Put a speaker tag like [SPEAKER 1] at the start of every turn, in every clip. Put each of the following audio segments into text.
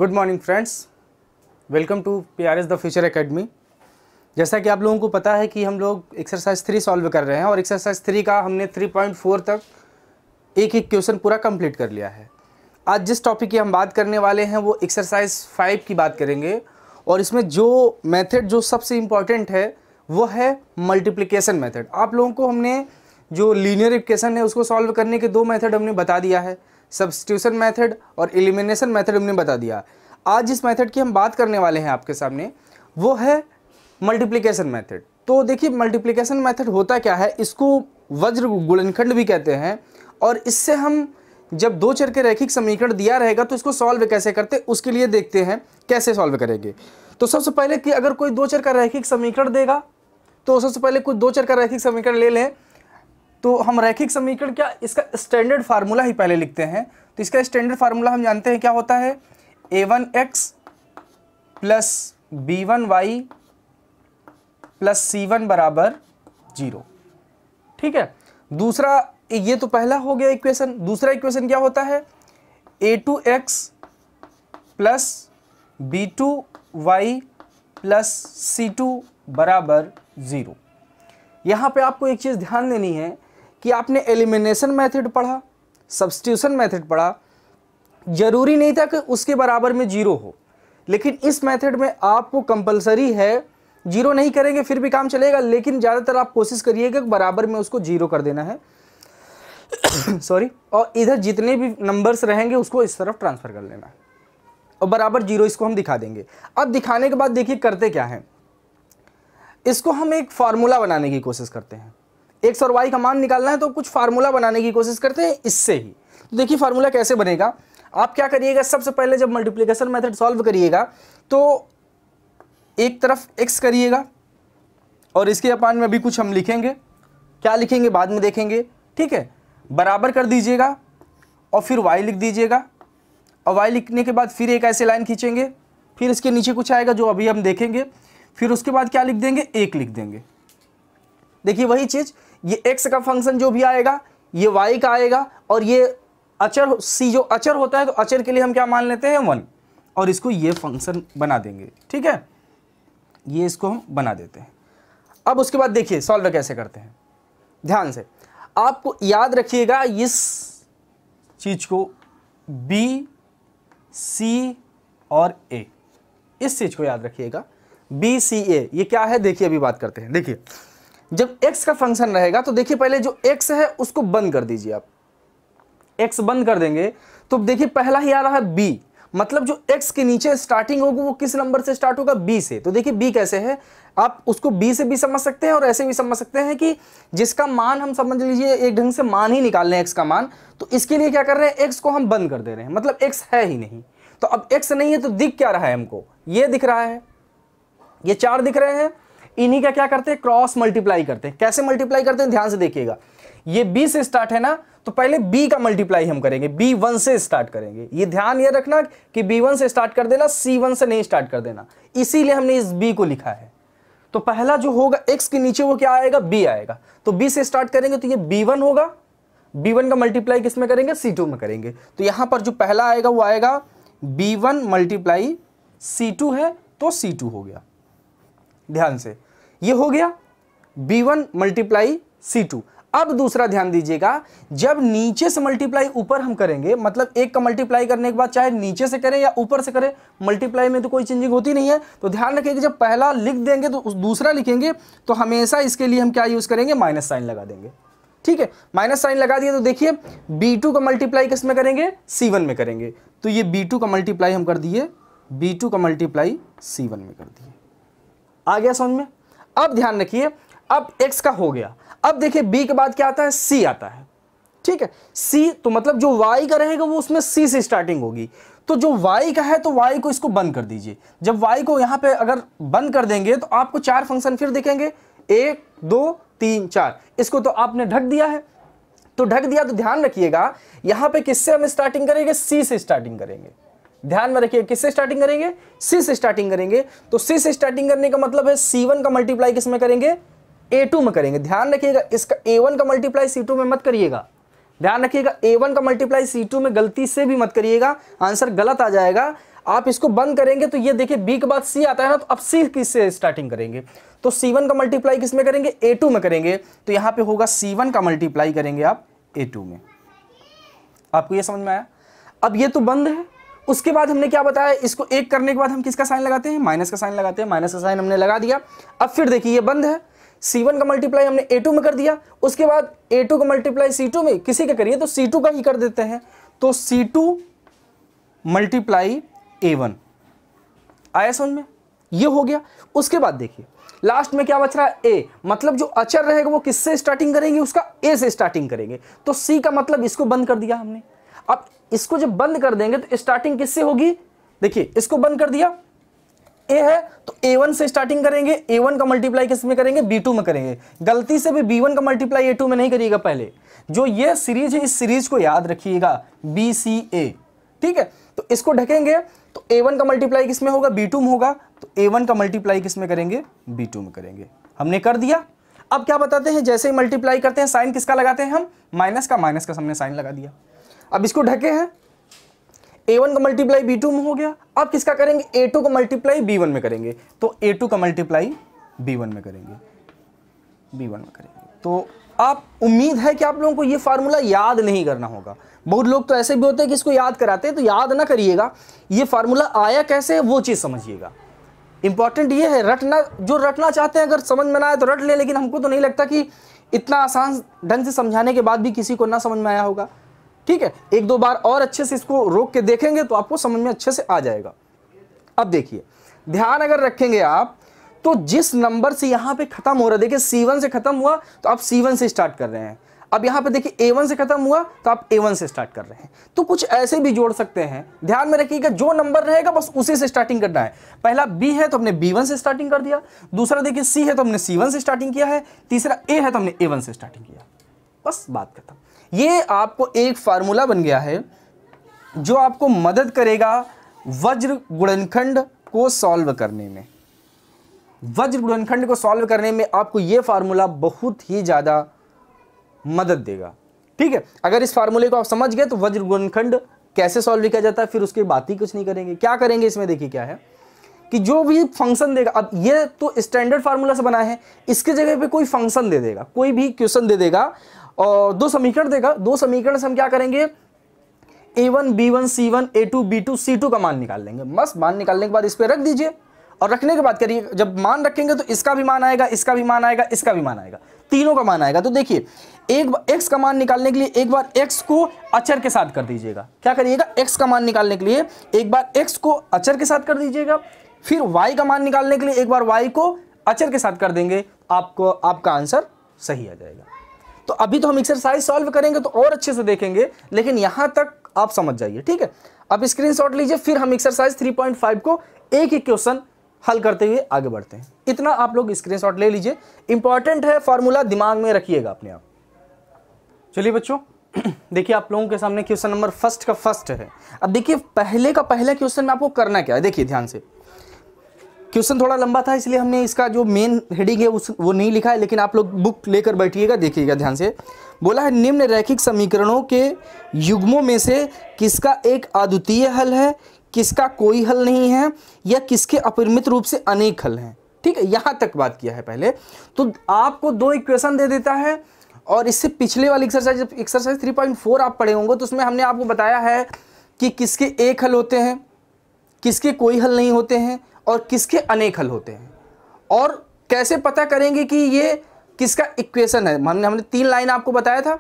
[SPEAKER 1] Good morning friends, welcome to PRS the future academy. जैसा कि आप लोगों को पता है कि हम लोग एक्सरसाइज 3 सॉल्व कर रहे हैं और एक्सरसाइज 3 का हमने 3.4 तक एक एक क्वेश्चन पूरा कंप्लीट कर लिया है। आज जिस टॉपिक की हम बात करने वाले हैं वो एक्सरसाइज 5 की बात करेंगे और इसमें जो मेथड जो सबसे इम्पॉर्टेंट है वो है मल्टीप्लिकेशन मेथड। आप लोगों को हमने जो लीनियर इक्वेशन है उसको सॉल्व करने के दो मेथड हमने बता दिया है, सब्स्टिट्यूशन मेथड और एलिमिनेशन मेथड हमने बता दिया। आज जिस मेथड की हम बात करने वाले हैं आपके सामने वो है मल्टीप्लिकेशन मेथड। तो देखिए मल्टीप्लिकेशन मेथड होता क्या है, इसको वज्र गुणनखंड भी कहते हैं और इससे हम जब दो चर के रैखिक समीकरण दिया रहेगा तो इसको सॉल्व कैसे करते हैं उसके लिए देखते हैं कैसे सॉल्व करेंगे। तो सबसे पहले कि अगर कोई दो चर का रैखिक समीकरण देगा तो सबसे पहले कोई दो चर का रैखिक समीकरण ले लें। तो हम रैखिक समीकरण क्या, इसका स्टैंडर्ड फार्मूला ही पहले लिखते हैं। तो इसका स्टैंडर्ड फार्मूला हम जानते हैं क्या होता है, a1x plus b1y plus c1 बराबर 0। ठीक है, दूसरा ये तो पहला हो गया इक्वेशन। दूसरा इक्वेशन क्या होता है, a2x plus b2y plus c2 बराबर 0। यहाँ पे आपको एक चीज़ ध्यान देनी है कि आपने एलिमिनेशन मेथड पढ़ा, सब्स्टिट्यूशन मेथड पढ़ा, जरूरी नहीं था कि उसके बराबर में 0 हो, लेकिन इस मेथड में आपको कंपलसरी है 0 नहीं करेंगे फिर भी काम चलेगा, लेकिन ज़्यादातर आप कोशिश करिएगा कि बराबर में उसको 0 कर देना है सॉरी, और इधर जितने भी नंबर्स रहेंगे उसको इस तरफ ट्रांसफ़र कर लेना है और बराबर 0 इसको हम दिखा देंगे। अब दिखाने के बाद देखिए करते क्या है, इसको हम एक फार्मूला बनाने की कोशिश करते हैं। एक्स और वाई का मान निकालना है तो कुछ फार्मूला बनाने की कोशिश करते हैं इससे ही। तो देखिए फार्मूला कैसे बनेगा, आप क्या करिएगा, सबसे पहले जब मल्टीप्लिकेशन मेथड सॉल्व करिएगा तो एक तरफ एक्स करिएगा और इसके अपान में भी कुछ हम लिखेंगे, क्या लिखेंगे बाद में देखेंगे। ठीक है, बराबर कर दीजिएगा और फिर वाई लिख दीजिएगा और वाई लिखने के बाद फिर एक ऐसे लाइन खींचेंगे, फिर इसके नीचे कुछ आएगा जो अभी हम देखेंगे, फिर उसके बाद क्या लिख देंगे, एक लिख देंगे। देखिए वही चीज़, ये x का फंक्शन जो भी आएगा ये y का आएगा और ये अचर c जो अचर होता है तो अचर के लिए हम क्या मान लेते हैं 1 और इसको ये फंक्शन बना देंगे। ठीक है, ये इसको हम बना देते हैं। अब उसके बाद देखिए सॉल्व कैसे करते हैं, ध्यान से आपको याद रखिएगा इस चीज को, b c और a, इस चीज को याद रखिएगा b c a। ये क्या है देखिए अभी बात करते हैं। देखिए जब x का फंक्शन रहेगा तो देखिए पहले जो x है उसको बंद कर दीजिए। आप x बंद कर देंगे तो देखिए पहला ही आ रहा है b, मतलब जो x के नीचे स्टार्टिंग होगी वो किस नंबर से स्टार्ट होगा, b से। तो देखिए b कैसे है, आप उसको b से भी समझ सकते हैं और ऐसे भी समझ सकते हैं कि जिसका मान हम समझ लीजिए एक ढंग से मान ही निकाल रहे हैं x का मान, तो इसके लिए क्या कर रहे हैं, x को हम बंद कर दे रहे हैं, मतलब x है ही नहीं। तो अब x नहीं है तो दिख क्या रहा है हमको, ये दिख रहा है, ये 4 दिख रहे हैं, इन्हीं का क्या करते हैं, क्रॉस मल्टीप्लाई करते हैं। कैसे मल्टीप्लाई करते हैं ध्यान से देखिएगा, ये b से स्टार्ट है ना तो पहले b का मल्टीप्लाई हम करेंगे, b1 से स्टार्ट करेंगे। ये ध्यान ये रखना कि b1 से स्टार्ट कर देना, c1 से नहीं स्टार्ट कर देना, इसीलिए हमने इस b को लिखा है। तो पहला जो होगा x के नीचे वो क्या आएगा, b आएगा, तो b से स्टार्ट करेंगे तो ये b1 होगा, b1 का मल्टीप्लाई किस में करेंगे, c2 में करेंगे। तो यहां पर जो पहला आएगा वो आएगा b1 मल्टीप्लाई c2 है तो c2 हो गया। ध्यान से ये हो गया b1 मल्टीप्लाई c2। अब दूसरा ध्यान दीजिएगा, जब नीचे से मल्टीप्लाई ऊपर हम करेंगे, मतलब एक का मल्टीप्लाई करने के बाद चाहे नीचे से करें या ऊपर से करें, मल्टीप्लाई में तो कोई चेंजिंग होती नहीं है। तो ध्यान रखिए कि जब पहला लिख देंगे तो दूसरा लिखेंगे तो हमेशा इसके लिए हम क्या यूज करेंगे, माइनस साइन लगा देंगे। ठीक है, माइनस साइन लगा दिया तो देखिए b2 का मल्टीप्लाई किस में करेंगे, c1 में करेंगे। तो ये b2 का मल्टीप्लाई हम कर दिए, b2 का मल्टीप्लाई c1 में कर दिए। आ गया समझ में। अब ध्यान रखिए, अब x का हो गया, अब देखिए b के बाद क्या आता है, c आता है। ठीक है, c तो मतलब जो y का रहेगा वो उसमें c से स्टार्टिंग होगी। तो जो y का है तो y को इसको बंद कर दीजिए। जब y को यहां पे अगर बंद कर देंगे तो आपको 4 फंक्शन फिर दिखेंगे, 1 2 3 4। इसको तो आपने ढक दिया है, तो ढक दिया तो ध्यान रखिएगा यहां पे किससे हम स्टार्टिंग करेंगे, c से स्टार्टिंग करेंगे। ध्यान में रखिए किससे स्टार्टिंग करेंगे, c से स्टार्टिंग करेंगे। तो c से स्टार्टिंग करने का मतलब है c1 का मल्टीप्लाई किस में करेंगे, a2 में करेंगे। ध्यान रखिएगा इसका a1 का मल्टीप्लाई c2 में मत करिएगा, ध्यान रखिएगा A1 का मल्टीप्लाई C2 में गलती से भी मत करिएगा, आंसर गलत आ जाएगा। आप इसको बंद करेंगे तो ये देखिए b के बाद c आता है ना, तो अब c किससे स्टार्टिंग करेंगे, तो c1 का मल्टीप्लाई किस में करेंगे, a2 में करेंगे, तो यहां पे होगा c1 का मल्टीप्लाई करेंगे आप a2 में। आपको ये समझ में आया? अब ये तो बंद है, उसके बाद हमने क्या बताया, इसको एक करने के बाद हम किसका साइन लगाते हैं, माइनस का साइन लगाते हैं, माइनस का साइन हमने लगा दिया। अब फिर देखिए ये बंद है, c1 का मल्टीप्लाई हमने a2 में कर दिया, उसके बाद a2 का मल्टीप्लाई c2 में, किसी का करिए तो c2 का ही कर देते हैं, तो c2 मल्टीप्लाई a1। आया समझ में? ये हो गया। उसके बाद देखिए लास्ट में क्या बच रहा है, a, मतलब जो अचर रहेगा वो किससे स्टार्टिंग करेंगे, उसका a से स्टार्टिंग करेंगे, तो c का मतलब इसको बंद कर दिया हमने। अब इसको जब बंद कर देंगे तो स्टार्टिंग किससे होगी, देखिए इसको बंद कर दिया, a है तो a1 से स्टार्टिंग करेंगे, a1 का मल्टीप्लाई किस में करेंगे, b2 में करेंगे। गलती से भी b1 का मल्टीप्लाई a2 में नहीं करिएगा, पहले जो ये सीरीज है इस सीरीज को याद रखिएगा, BCA, ठीक है। तो इसको ढकेंगे तो a1 का मल्टीप्लाई किस में होगा, b2 में होगा, तो a1 का मल्टीप्लाई किस में करेंगे, b2 में करेंगे। हमने कर दिया। अब क्या बताते हैं, जैसे ही मल्टीप्लाई करते हैं साइन किसका लगाते हैं हम, माइनस का, माइनस का हमने साइन लगा दिया। अब इसको ढके हैं, a1 का मल्टीप्लाई b2 में हो गया। अब किसका करेंगे, a2 का मल्टीप्लाई b1 में करेंगे, तो a2 का मल्टीप्लाई b1 में करेंगे, b1 में करेंगे। तो आप, उम्मीद है कि आप लोगों को ये फार्मूला याद नहीं करना होगा। बहुत लोग तो ऐसे भी होते हैं कि इसको याद कराते हैं, तो याद ना करिएगा, ये फार्मूला आया कैसे वो चीज़ समझिएगा। इंपॉर्टेंट ये है, रटना, जो रटना चाहते हैं अगर समझ में ना आए तो रट ले, लेकिन हमको तो नहीं लगता कि इतना आसान ढंग से समझाने के बाद भी किसी को ना समझ में आया होगा, ठीक है। एक दो बार और अच्छे से इसको रोक के देखेंगे तो आपको समझ में अच्छे से आ जाएगा। अब देखिए ध्यान अगर रखेंगे आप, तो जिस नंबर से यहां पे खत्म हो रहा है, देखिए c1 से खत्म हुआ तो आप c1 से स्टार्ट कर रहे हैं। अब यहां पे देखिए a1 से खत्म हुआ तो आप a1 से स्टार्ट कर रहे हैं। तो कुछ ऐसे भी जोड़ सकते हैं, ध्यान में रखिएगा, जो नंबर रहेगा बस उसी से स्टार्टिंग करना है। पहला b है तो हमने b1 से स्टार्टिंग कर दिया, दूसरा देखिए c है तो हमने c1 से स्टार्टिंग किया है, तीसरा a है तो हमने a1 से स्टार्टिंग किया, बस बात खत्म। ये आपको एक फार्मूला बन गया है जो आपको मदद करेगा वज्र गुणनखंड को सॉल्व करने में। वज्र गुणनखंड को सॉल्व करने में आपको ये फार्मूला बहुत ही ज्यादा मदद देगा, ठीक है। अगर इस फार्मूले को आप समझ गए तो वज्र गुणनखंड कैसे सॉल्व किया जाता है फिर उसकी बात ही कुछ नहीं करेंगे। क्या करेंगे इसमें, देखिए क्या है कि जो भी फंक्शन देगा, अब ये तो स्टैंडर्ड फार्मूला से बना है, इसके जगह पे कोई फंक्शन दे देगा, कोई भी क्वेश्चन दे देगा और दो समीकरण देगा, दो समीकरण से हम क्या करेंगे, a1 b1 c1 a2 b2 c2 का मान निकाल लेंगे। बस मान निकालने के बाद इस पे रख दीजिए और रखने के बाद करिए, जब मान रखेंगे तो इसका भी मान आएगा, इसका भी मान आएगा, इसका भी मान आएगा, तीनों का मान आएगा। तो देखिए एक बार x का मान निकालने के लिए एक बार x को अचर के साथ कर दीजिएगा। क्या करिएगा, x का मान निकालने के लिए एक बार x को अचर के साथ कर दीजिएगा, फिर y का मान निकालने के लिए एक बार y को अचर के साथ कर देंगे, आपको आपका आंसर सही आ जाएगा। तो अभी तो हम एक्सरसाइज सॉल्व करेंगे तो और अच्छे से देखेंगे, लेकिन यहां तक आप समझ जाइए, ठीक है। अब स्क्रीनशॉट लीजिए, फिर हम एक्सरसाइज 3.5 को एक एक क्वेश्चन हल करते हुए आगे बढ़ते हैं। इतना आप लोग स्क्रीनशॉट ले लीजिए, इंपॉर्टेंट है, फार्मूला दिमाग में रखिएगा अपने आप। चलिए बच्चों देखिए आप लोगों के सामने क्वेश्चन नंबर फर्स्ट का फर्स्ट है। अब देखिए पहले का पहला क्वेश्चन में आपको करना क्या है, देखिए ध्यान से। क्वेश्चन थोड़ा लंबा था इसलिए हमने इसका जो मेन हेडिंग है वो नहीं लिखा है, लेकिन आप लोग बुक लेकर बैठिएगा, देखिएगा ध्यान से। बोला है निम्न रैखिक समीकरणों के युग्मों में से किसका एक अद्वितीय हल है, किसका कोई हल नहीं है, या किसके अपरिमित रूप से अनेक हल हैं, ठीक है। यहां तक बात किया है पहले। तो आपको दो इक्वेशन दे देता है, और इससे पिछले वाली एक्सरसाइज 3.4 आप पढ़े होंगे तो उसमें हमने आपको बताया है कि किसके एक हल होते हैं, किसके कोई हल नहीं होते हैं, और किसके अनेक हल होते हैं, और कैसे पता करेंगे कि ये किसका इक्वेशन है। हमने 3 लाइन आपको बताया था,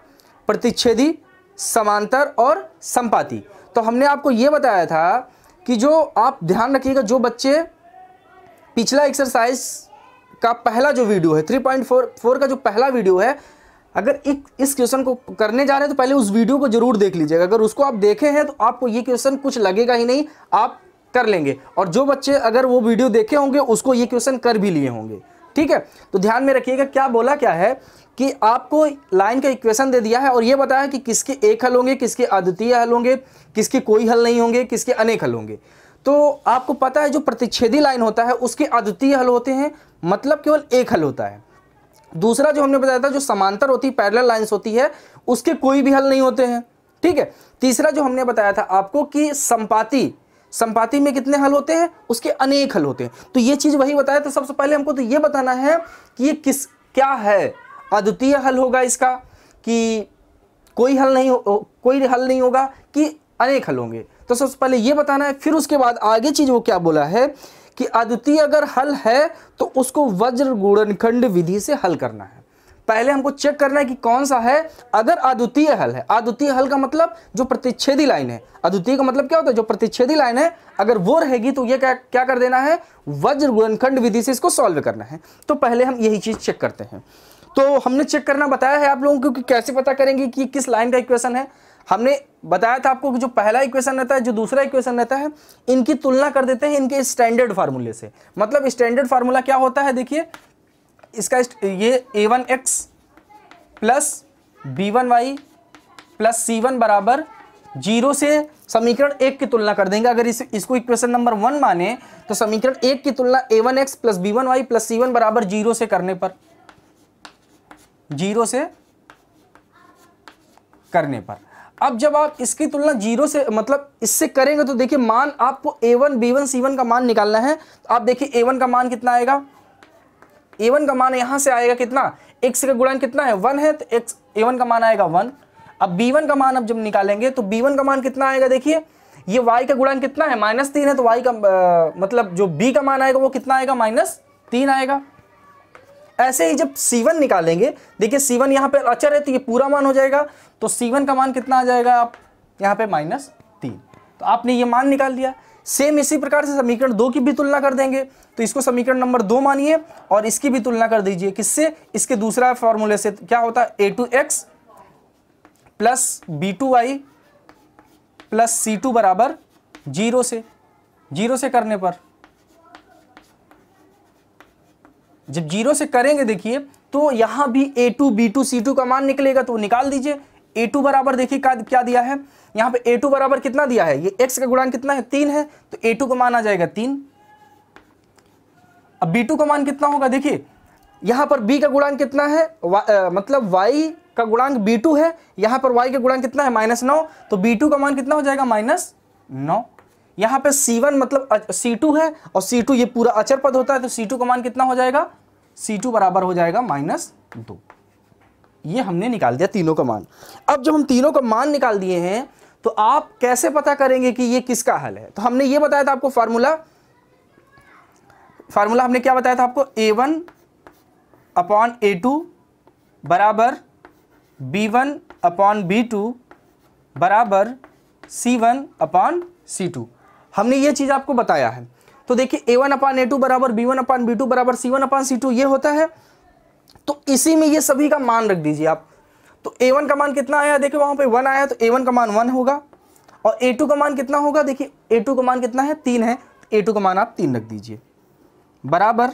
[SPEAKER 1] प्रतिच्छेदी, समांतर और संपाती। तो हमने आपको ये बताया था कि जो आप ध्यान रखिएगा, जो बच्चे पिछला एक्सरसाइज का पहला जो वीडियो है 3.4 का जो पहला वीडियो है, अगर इस क्वेश्चन को करने जा रहे हैं तो पहले उस वीडियो को जरूर देख लीजिएगा। अगर उसको आप देखे हैं तो आपको ये क्वेश्चन कुछ लगेगा ही नहीं, आप कर लेंगे। और जो बच्चे अगर वो वीडियो देखे होंगे उसको ये क्वेश्चन कर भी लिए होंगे, ठीक है। तो ध्यान में रखिएगा, क्या बोला क्या है कि आपको लाइन का इक्वेशन दे दिया है और ये बताया कि किसके एक हल होंगे, किसके अद्वितीय हल होंगे, किसके कोई हल नहीं होंगे, किसके अनेक हल होंगे। तो आपको पता है जो प्रतिच्छेदी लाइन होता है उसके अद्वितीय हल होते हैं, मतलब केवल एक हल होता है। दूसरा जो हमने बताया था जो समांतर होती है, पैरेलल लाइंस होती है, उसके कोई भी हल नहीं होते हैं, ठीक है। तीसरा जो हमने बताया था आपको कि संपाती, संपाती में कितने हल होते हैं, उसके अनेक हल होते हैं। तो ये चीज वही बताया। तो सबसे पहले हमको तो ये बताना है कि ये क्या है, अद्वितीय हल होगा इसका, कि कोई हल नहीं होगा, कि अनेक हल होंगे। तो सबसे पहले ये बताना है, फिर उसके बाद आगे चीज वो क्या बोला है कि अद्वितीय अगर हल है तो उसको वज्र गुणनखंड विधि से हल करना है। पहले हमको चेक करना है कि कौन सा है। अगर अद्वितीय हल है, अद्वितीय हल का मतलब जो प्रतिच्छेदी लाइन है, अद्वितीय का मतलब क्या होता है, जो प्रतिच्छेदी लाइन है, अगर वो रहेगी तो ये क्या कर देना है, वज्र गुणनखंड विधि से इसको सॉल्व करना है। तो पहले हम यही चीज चेक करते हैं। तो हमने चेक करना बताया है आप लोगों को कि कैसे पता करेंगे कि किस लाइन का इक्वेशन है। हमने बताया था आपको कि जो पहला इक्वेशन रहता है, जो दूसरा इक्वेशन रहता है, इनकी तुलना कर देते हैं इनके स्टैंडर्ड फार्मूले से। मतलब स्टैंडर्ड फार्मूला क्या होता है, देखिए इसका, ये a1x plus b1y plus c1 बराबर 0 से समीकरण 1 की तुलना कर देंगे। अगर इसको इक्वेशन नंबर 1 माने तो समीकरण 1 की तुलना a1x plus b1y plus c1 बराबर 0 से करने पर, 0 से करने पर, अब जब आप इसकी तुलना 0 से मतलब इससे करेंगे तो देखिए मान आपको a1 b1 c1 का मान निकालना है। तो आप देखिए a1 का मान कितना आएगा, a1 का मान यहां से आएगा कितना, x का गुणन कितना है 1 है, तो x a1 का मान आएगा 1। अब b1 का मान अब जब निकालेंगे तो b1 का मान कितना आएगा, देखिए ये y का गुणन कितना है -3 है, तो y का मतलब जो b का मान आएगा वो कितना आएगा, -3 आएगा। ऐसे ही जब c1 निकालेंगे, देखिए c1 यहाँ पे अचर है तो ये पूरा मान हो जाएगा, तो c1 का मान कितना आ जाएगा, आप यहाँ पे -3। तो आपने ये मान निकाल लिया। सेम इसी प्रकार से समीकरण 2 की भी तुलना कर देंगे। तो इसको समीकरण नंबर 2 मानिए और इसकी भी तुलना कर दीजिए, किससे, इसके दूसरा फॉर्मूले से। क्या होता है, a2x plus b2y plus c2 बराबर 0 से करने पर, जब 0 से करेंगे देखिए तो यहां भी a2 b2 c2 का मान निकलेगा, तो निकाल दीजिए। a2 बराबर देखिए क्या दिया है, यहां पे a2 बराबर कितना दिया है, ये x का गुणांक कितना है 3 है, तो a2 का मान आ जाएगा 3। अब b2 का मान कितना होगा, देखिए यहां पर b का गुणांक कितना है, मतलब y का गुणांक b2 है, यहां पर y का गुणांक कितना है -9, तो b2 का मान कितना हो जाएगा -9। यहां पे c1 मतलब c2 है और c2 ये पूरा अचर पद होता है, तो c2 का मान कितना हो जाएगा, c2 बराबर हो जाएगा -2। ये हमने निकाल दिया तीनों का मान। अब जब हम तीनों का मान निकाल दिए हैं तो आप कैसे पता करेंगे कि ये किसका हल है। तो हमने ये बताया था आपको फार्मूला हमने क्या बताया था आपको, a1 अपॉन a2 बराबर b1 अपॉन b2 बराबर c1 अपॉन c2। हमने ये चीज आपको बताया है। तो देखिए a1 अपॉन a2 बराबर b1 अपॉन b2 बराबर c1 अपॉन c2 ये होता है। तो इसी में ये सभी का मान रख दीजिए आप। तो a1 का मान कितना आया, देखिए वहां पे 1 आया, तो a1 का मान 1 होगा। और a2 का मान कितना होगा, देखिए a2 का मान कितना है 3 है, तो a2 का मान आप 3 रख दीजिए बराबर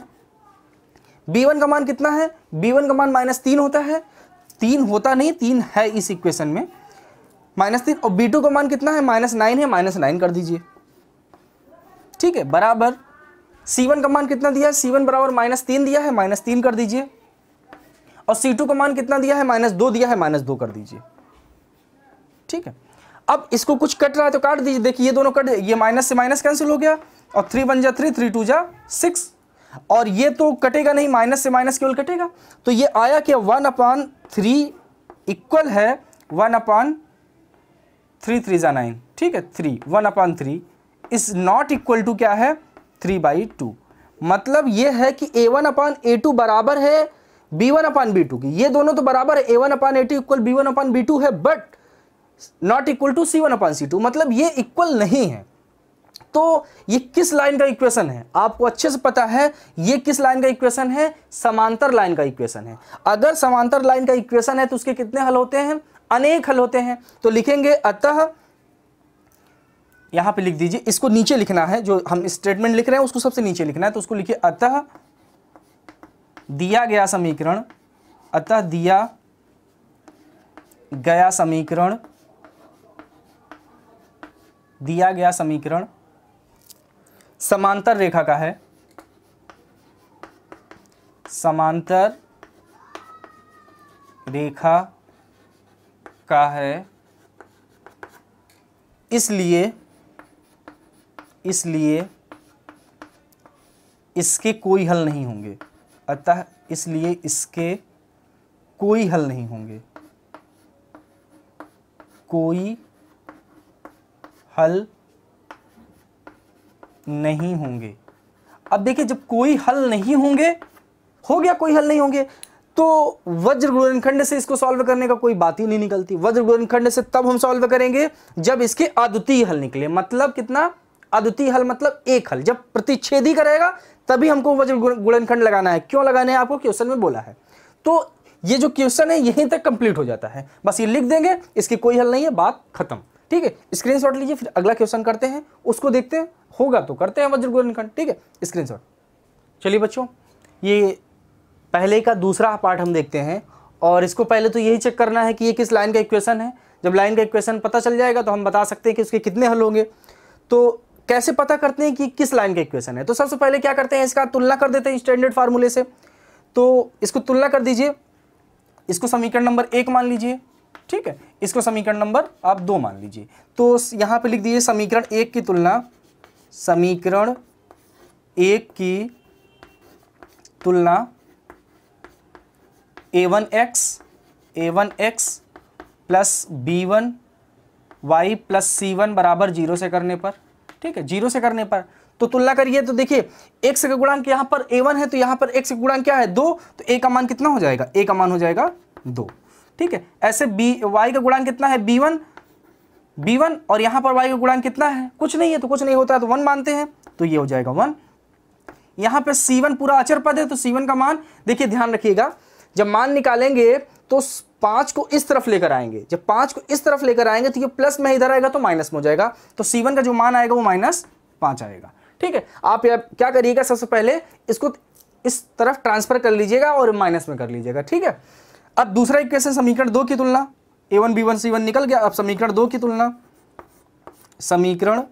[SPEAKER 1] b1 का मान कितना है, b1 का मान -3 होता है, 3 होता नहीं 3 है इस इक्वेशन में -3। और b2 का मान कितना है -9 है, -9 कर दीजिए, ठीक है, बराबर c1 का मान कितना दिया है, c1 बराबर -3 दिया है, -3 कर दीजिए। और c2 का मान कितना दिया है, -2 दिया है, -2 कर दीजिए, ठीक है। अब इसको कुछ कट रहा है तो काट दीजिए, देखिए ये दोनों कट, ये माइनस से माइनस कैंसिल हो गया और 3 1 जा 3, 3 2 जा 6, और ये तो कटेगा नहीं, माइनस से माइनस केवल कटेगा। तो ये आया कि 1/3 इक्वल है 1/3 3 जा 9, ठीक है, 3 1/3 इज नॉट इक्वल टू क्या है 3/2। मतलब ये है कि a1/a2 बराबर है b1/b2 की, ये दोनों तो बराबर है, a1/a2 इक्वल b1/b2 है, but not equal to c1/c2, मतलब ये इक्वल नहीं है। तो ये किस लाइन का इक्वेशन है, आपको अच्छे से पता है ये किस लाइन का इक्वेशन है, समांतर लाइन का इक्वेशन है। अगर समांतर लाइन का इक्वेशन है तो उसके कितने हल होते हैं, अनेक हल होते हैं। तो लिखेंगे अतः, यहां पे लिख दीजिए, इसको नीचे लिखना है, जो हम स्टेटमेंट लिख रहे हैं उसको सबसे नीचे लिखना है, तो उसको लिखिए अतः दिया गया समीकरण, अतः दिया गया समीकरण, दिया गया समीकरण समांतर रेखा का है, समांतर रेखा का है, इसलिए इसलिए इसके कोई हल नहीं होंगे। अतः इसलिए इसके कोई हल नहीं होंगे, कोई हल नहीं होंगे। अब देखिए, जब कोई हल नहीं होंगे, हो गया कोई हल नहीं होंगे, तो वज्र गुणनखंड से इसको सॉल्व करने का कोई बात ही नहीं निकलती। वज्र गुणनखंड से तब हम सॉल्व करेंगे जब इसके अद्वितीय हल निकले। मतलब कितना अद्वितीय हल? मतलब एक हल। जब प्रतिच्छेदी करेगा तभी हमको वज्र गुणनखंड लगाना है। क्यों लगाना है आपको? क्वेश्चन में बोला है। तो ये जो क्वेश्चन है यहीं तक कंप्लीट हो जाता है। बस ये लिख देंगे, इसकी कोई हल नहीं है, बात खत्म। ठीक है, स्क्रीनशॉट लीजिए, फिर अगला क्वेश्चन करते हैं, उसको देखते हैं, होगा तो करते हैं वज्र गुणनखंड। ठीक है, स्क्रीनशॉट। चलिए बच्चों, ये पहले का दूसरा पार्ट हम देखते हैं, और इसको पहले तो यही चेक करना है कि ये किस लाइन का इक्वेशन है। जब लाइन का इक्वेशन पता चल जाएगा तो हम बता सकते हैं कि उसके कितने हल होंगे। तो कैसे पता करते हैं कि किस लाइन का इक्वेशन है? तो सबसे पहले क्या करते हैं, इसका तुलना कर देते हैं स्टैंडर्ड फार्मूले से। तो इसको तुलना कर दीजिए, इसको समीकरण नंबर 1 मान लीजिए। ठीक है, इसको समीकरण नंबर आप 2 मान लीजिए। तो यहां पे लिख दीजिए समीकरण 1 की तुलना, समीकरण 1 की तुलना a1x plus b1y plus c1 बराबर 0 से करने पर। ठीक है, 0 से करने पर तो तुलना करिए। तो देखिए, x का गुणांक यहाँ पर a1 है, तो यहाँ पर x का गुणांक क्या है? 2। तो a का मान कितना हो जाएगा? a का मान हो जाएगा 2। ठीक है, ऐसे y का गुणांक कितना है? b1, और यहाँ पर y का गुणांक कितना है? कुछ नहीं है, तो कुछ नहीं होता है तो 1 मानते हैं, तो ये हो जाएगा 1। यहाँ पे c1 पूरा अचर पद है, तो c1 का मान देखिए, ध्यान रखिएगा, जब मान निकालेंगे तो 5 को इस तरफ लेकर आएंगे। जब 5 को इस तरफ लेकर आएंगे तो ये प्लस में इधर आएगा तो माइनस में हो जाएगा। तो c1 का जो मान आएगा वो -5 आएगा। ठीक है, आप क्या करिएगा, सबसे पहले इसको इस तरफ ट्रांसफर कर लीजिएगा और माइनस में कर लीजिएगा। ठीक है, अब दूसरा इक्वेशन समीकरण 2 की तुलना, a1 b1 c1 निकल गया। अब समीकरण 2 की तुलना, समीकरण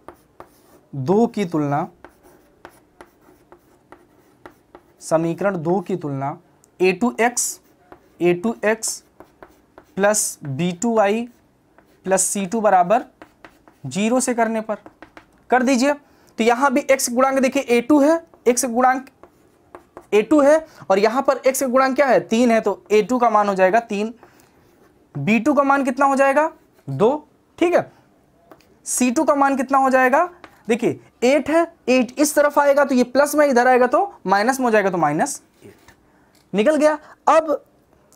[SPEAKER 1] 2 की तुलना, समीकरण 2 की तुलना a2x plus b2y plus c2 बराबर 0 से करने पर कर दीजिए। तो यहां भी x गुणांक देखिए a2 है, x गुणांक a2 है, और यहां पर x गुणांक क्या है? 3 है, तो a2 का मान हो जाएगा 3, b2 का मान कितना हो जाएगा? 2। ठीक है, c2 का मान कितना हो जाएगा? देखिए 8 है, 8 इस तरफ आएगा तो ये प्लस में इधर आएगा तो माइनस में हो जाएगा, तो -8 निकल गया। अब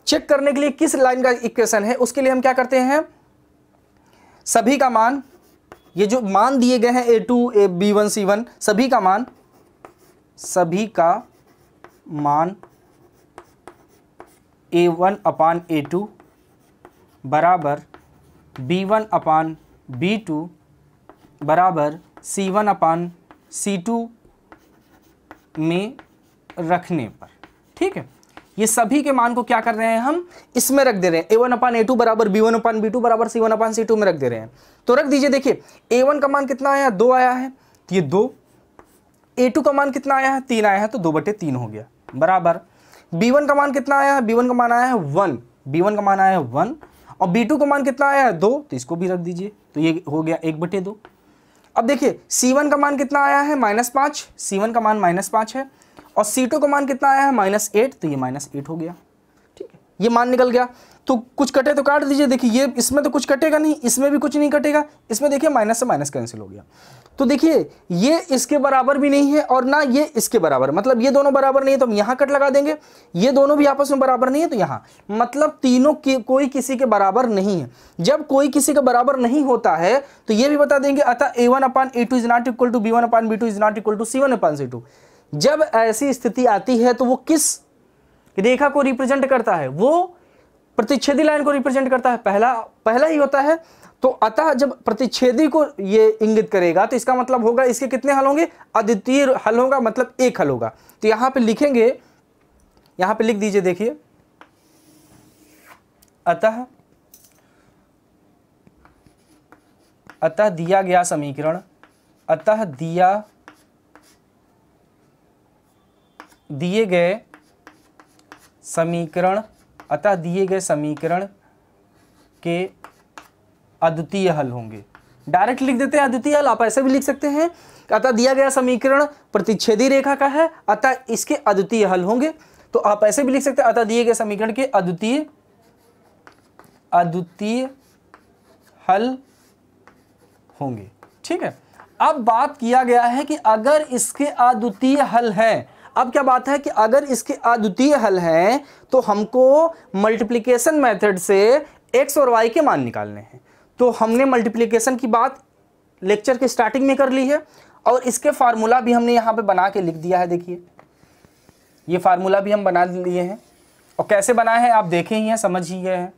[SPEAKER 1] चेक करने के लिए किस लाइन का इक्वेशन है, उसके लिए हम क्या करते हैं, सभी का मान, ये जो मान दिए गए हैं a2 b1 c1, सभी का मान a1/a2 बराबर b1/b2 बराबर c1/c2 में रखने पर। ठीक है, ये सभी के मान को क्या कर रहे हैं, हम इसमें रख दे रहे हैं। a1/a2 बराबर b1/b2 बराबर c1/c2 में रख दे रहे हैं। तो रख दीजिए। देखिए a1 का मान कितना आया? 2 आया है, तो ये 2। a2 का मान कितना आया है? 3 आया है, तो 2/3 हो गया, बराबर b1 का मान कितना आया है? b1 का मान आया है 1, b1 का मान आया है 1, और b2 का मान कितना आया है? 2, तो इसको भी रख दीजिए, तो ये हो गया 1/2। अब देखिए c1 का मान कितना आया है? -5, c1 का मान -5 है, और c2 का मान कितना आया है? -8, तो ये -8 हो गया। ठीक है, ये मान निकल गया। तो कुछ कटे तो काट दीजिए। देखिए ये इसमें तो कुछ कटेगा नहीं, इसमें भी कुछ नहीं कटेगा, इसमें देखिए माइनस से माइनस कैंसिल हो गया। तो देखिए ये इसके बराबर भी नहीं है और ना ये इसके बराबर, मतलब ये दोनों बराबर नहीं है तो हम यहाँ कट लगा देंगे। ये दोनों भी आपस में बराबर नहीं है तो यहाँ, मतलब तीनों की कोई किसी के बराबर नहीं है। जब कोई किसी के बराबर नहीं होता है तो ये भी बता देंगे, अतः a1/a2 is not equal to b1/b2 is not equal to c1/c2। जब ऐसी स्थिति आती है तो वो किस रेखा को रिप्रेजेंट करता है? वो प्रतिच्छेदी लाइन को रिप्रेजेंट करता है, पहला ही होता है। तो अतः जब प्रतिच्छेदी को ये इंगित करेगा तो इसका मतलब होगा इसके कितने हल होंगे? अद्वितीय हल होगा, मतलब एक हल होगा। तो यहां पे लिखेंगे, यहां पे लिख दीजिए, देखिए अतः दिया गया समीकरण, अतः दिए गए समीकरण के अद्वितीय हल होंगे। डायरेक्ट लिख देते हैं अद्वितीय हल। आप ऐसे भी लिख सकते हैं, अतः दिया गया समीकरण प्रतिच्छेदी रेखा का है, अतः इसके अद्वितीय हल होंगे। तो आप ऐसे भी लिख सकते हैं, अतः दिए गए समीकरण के अद्वितीय हल होंगे। ठीक है, अब बात किया गया है कि अगर इसके अद्वितीय हल हैं, अब क्या बात है कि अगर इसके अद्वितीय हल हैं तो हमको मल्टीप्लिकेशन मेथड से x और y के मान निकालने हैं। तो हमने मल्टीप्लिकेशन की बात लेक्चर के स्टार्टिंग में कर ली है और इसके फार्मूला भी हमने यहाँ पे बना के लिख दिया है। देखिए ये फार्मूला भी हम बना लिए हैं और कैसे बनाए हैं आप देखे ही हैं, समझ ही गए हैं।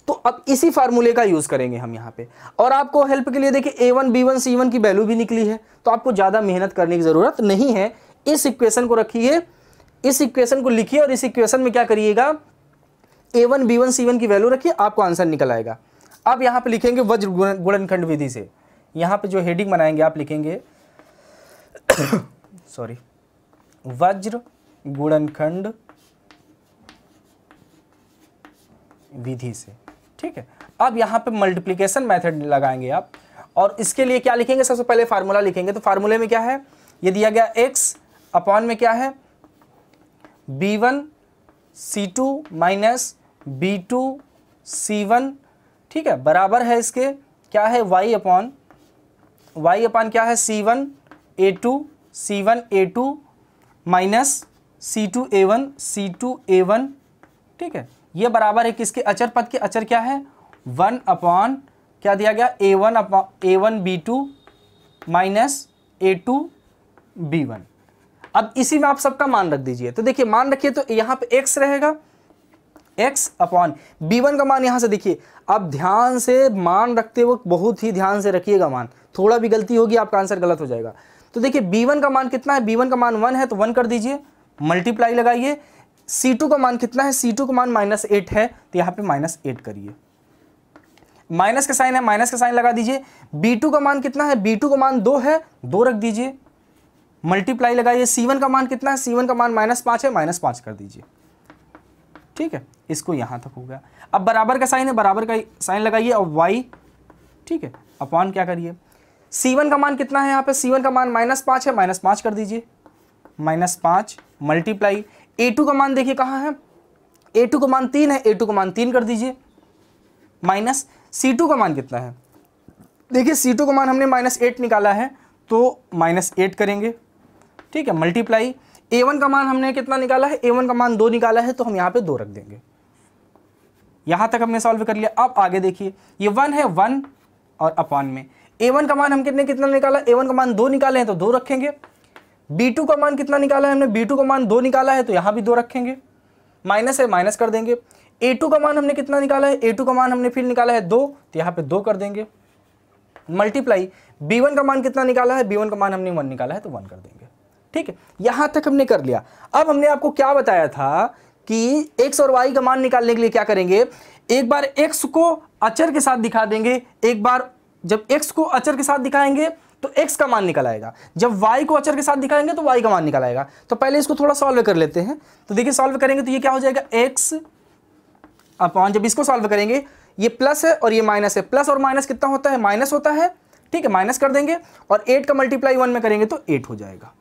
[SPEAKER 1] तो अब इसी फार्मूले का यूज करेंगे हम यहाँ पे। और आपको हेल्प के लिए देखिए a1 b1 c1 की वैल्यू भी निकली है, तो आपको ज़्यादा मेहनत करने की ज़रूरत नहीं है। इस इक्वेशन को रखिए, इस इक्वेशन को लिखिए और इस इक्वेशन में क्या करिएगा, a1 b1 c1 की वैल्यू रखिए, आपको आंसर निकल आएगा। अब यहाँ पे लिखेंगे वज्र गुणनखंड विधि से। यहाँ पे जो हेडिंग बनाएंगे आप लिखेंगे सॉरी वज्र गुणनखंड विधि से। ठीक है, अब यहाँ पे मल्टीप्लिकेशन मेथड लगाएंगे आप और इसके लिए क्या लिखेंगे, सबसे पहले फार्मूला लिखेंगे। तो फार्मूले में क्या है, ये दिया गया x अपॉन में क्या है b1 c2 minus b2 c1। ठीक है, बराबर है इसके क्या है y अपॉन क्या है c1 a2 minus c2 a1। ठीक है, ये बराबर है किसके, अचर पद के। अचर क्या है 1 अपॉन क्या दिया गया a1 b2 minus a2 b1। अब इसी में आप सबका मान रख दीजिए। तो देखिए मान रखिए तो यहाँ पे x रहेगा, x अपॉन b1 का मान यहाँ से देखिए। अब ध्यान से मान रखते वक्त बहुत ही ध्यान से रखिएगा मान, थोड़ा भी गलती होगी आपका आंसर गलत हो जाएगा। तो देखिए b1 का मान कितना है, b1 का मान 1 है तो 1 कर दीजिए, मल्टीप्लाई लगाइए। c2 का मान कितना है, c2 का मान -8 है तो यहाँ पे -8 करिए, माइनस का साइन है माइनस का साइन लगा दीजिए। b2 का मान कितना है, b2 का मान 2 है, 2 रख दीजिए, मल्टीप्लाई लगाइए। c1 का मान कितना है, c1 का मान -5 है, -5 कर दीजिए। ठीक है, इसको यहाँ तक हो गया। अब बराबर का साइन है, बराबर का साइन लगाइए और y। ठीक है, अपॉन क्या करिए, c1 का मान कितना है, यहाँ पे c1 का मान -5 है, -5 कर दीजिए, -5 मल्टीप्लाई। a2 का मान देखिए कहाँ है, a2 का मान 3 है, a2 का मान 3 कर दीजिए, माइनस c2 का मान कितना है, देखिए c2 का मान हमने -8 निकाला है तो -8 करेंगे। ठीक है, मल्टीप्लाई। a1 का मान हमने कितना निकाला है, a1 का मान 2 निकाला है तो हम यहाँ पे 2 रख देंगे। यहाँ तक हमने सॉल्व कर लिया। अब आगे देखिए ये 1 है, 1 और अपॉन में a1 का मान हम कितना निकाला, a1 का मान 2 निकाले हैं तो 2 रखेंगे। b2 का मान कितना निकाला है हमने, b2 का मान 2 निकाला है तो यहाँ भी 2 रखेंगे, माइनस है माइनस कर देंगे। a2 का मान हमने कितना निकाला है, a2 का मान हमने फिर निकाला है 2 तो यहाँ पे 2 कर देंगे, मल्टीप्लाई। b1 का मान कितना निकाला है, b1 का मान हमने 1 निकाला है तो 1 कर देंगे। ठीक है, यहाँ तक हमने कर लिया। अब हमने आपको क्या बताया था कि x और y का मान निकालने के लिए क्या करेंगे, एक बार x को अचर के साथ दिखा देंगे, एक बार जब x को अचर के साथ दिखाएंगे तो x का मान निकल आएगा, जब y को अचर के साथ दिखाएंगे तो y का मान निकल आएगा। तो पहले इसको थोड़ा सॉल्व कर लेते हैं। तो देखिए सॉल्व करेंगे तो ये क्या हो जाएगा, x अपॉन, जब इसको सॉल्व करेंगे ये प्लस है और ये माइनस है, प्लस और माइनस कितना होता है, माइनस होता है। ठीक है, माइनस कर देंगे और 8 का मल्टीप्लाई 1 में करेंगे तो 8 हो जाएगा।